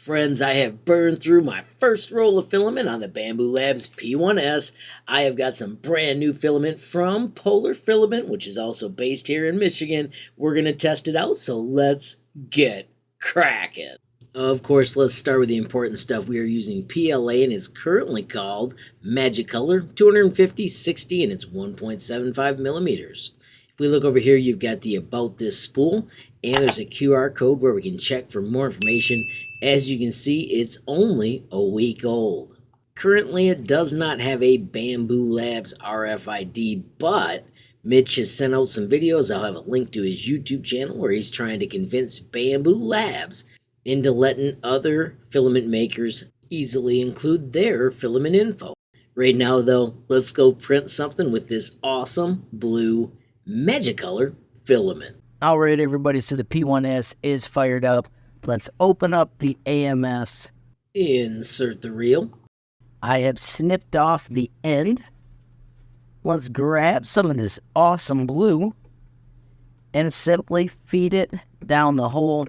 friends, I have burned through my first roll of filament on the Bambu Labs P1S. I have got some brand new filament from Polar Filament, which is also based here in Michigan. We're going to test it out, so let's get cracking. Of course, let's start with the important stuff. We are using PLA, and it's currently called MagiColor, 250/60, and it's 1.75 millimeters. If we look over here, you've got the About This spool, and there's a QR code where we can check for more information. As you can see, it's only a week old. Currently, it does not have a Bambu Labs RFID, but Mitch has sent out some videos. I'll have a link to his YouTube channel where he's trying to convince Bambu Labs into letting other filament makers easily include their filament info. Right now, though, let's go print something with this awesome blue MagiColor filament. All right, everybody, so the P1S is fired up. Let's open up the AMS. Insert the reel. I have snipped off the end. Let's grab some of this awesome blue and simply feed it down the hole.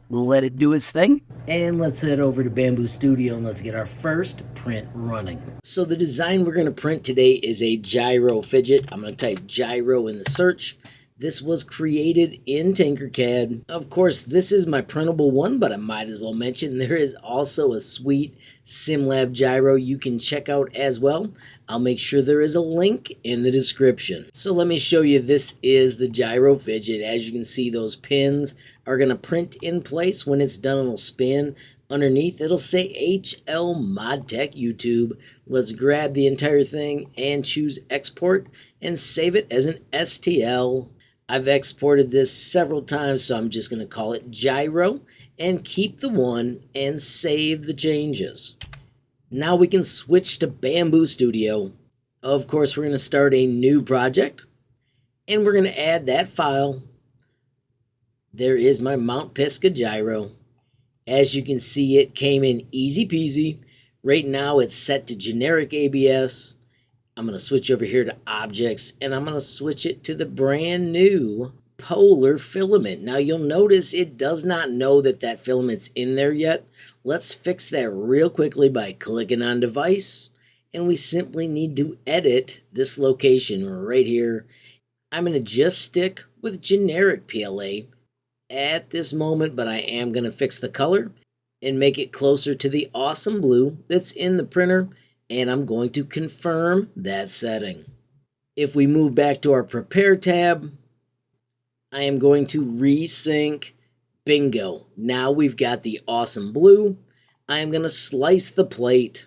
We'll let it do its thing. And let's head over to Bambu Studio and let's get our first print running. So the design we're going to print today is a gyro fidget. I'm going to type gyro in the search. This was created in Tinkercad. Of course, this is my printable one, but I might as well mention there is also a sweet SimLab gyro you can check out as well. I'll make sure there is a link in the description. So let me show you, this is the gyro fidget. As you can see, those pins are going to print in place. When it's done, it'll spin. Underneath, it'll say HLModTech YouTube. Let's grab the entire thing and choose export and save it as an STL. I've exported this several times, so I'm just going to call it gyro and keep the one and save the changes. Now we can switch to Bambu Studio. Of course, we're going to start a new project, and we're going to add that file. There is my Mount Pisgah gyro. As you can see, it came in easy peasy. Right now, it's set to generic ABS. I'm going to switch over here to objects, and I'm going to switch it to the brand new Polar Filament. Now you'll notice it does not know that that filament's in there yet. Let's fix that real quickly by clicking on device, and we simply need to edit this location right here. I'm going to just stick with generic PLA at this moment, but I am going to fix the color and make it closer to the awesome blue that's in the printer. And I'm going to confirm that setting. If we move back to our Prepare tab, I am going to resync. Bingo. Now we've got the awesome blue. I am going to slice the plate.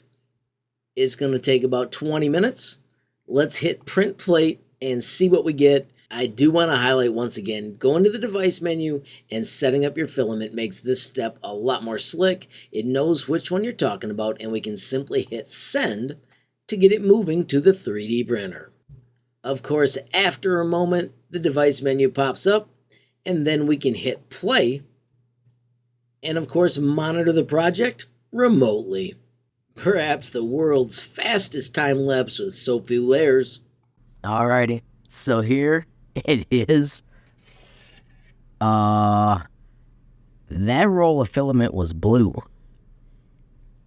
It's going to take about 20 minutes. Let's hit Print Plate and see what we get. I do want to highlight once again, going to the device menu and setting up your filament makes this step a lot more slick. It knows which one you're talking about, and we can simply hit send to get it moving to the 3D printer. Of course, after a moment, the device menu pops up, and then we can hit play, and of course, monitor the project remotely. Perhaps the world's fastest time-lapse with so few layers. Alrighty, so here it is. That roll of filament was blue.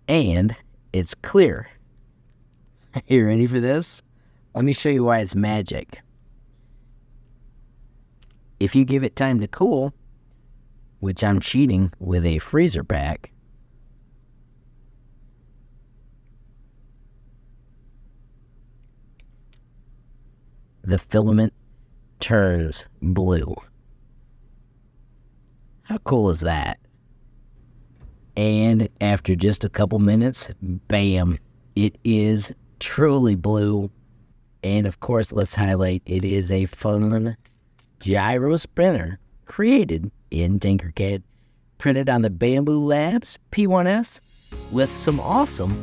And it's clear. You ready for this? Let me show you why it's magic. If you give it time to cool, which I'm cheating with a freezer pack, the filament turns blue. How cool is that? And after just a couple minutes, bam, it is truly blue. And of course, let's highlight, it is a fun gyro spinner created in Tinkercad, printed on the Bambu Labs P1S with some awesome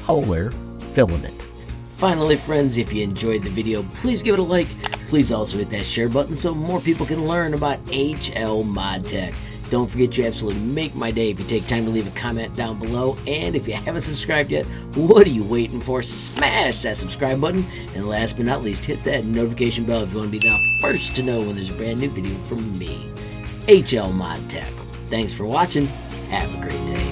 Polar Filament. Finally, friends, if you enjoyed the video, please give it a like. Please also hit that share button so more people can learn about HLModTech. Don't forget, you absolutely make my day if you take time to leave a comment down below. And if you haven't subscribed yet, what are you waiting for? Smash that subscribe button. And last but not least, hit that notification bell if you want to be the first to know when there's a brand new video from me, HLModTech. Thanks for watching. Have a great day.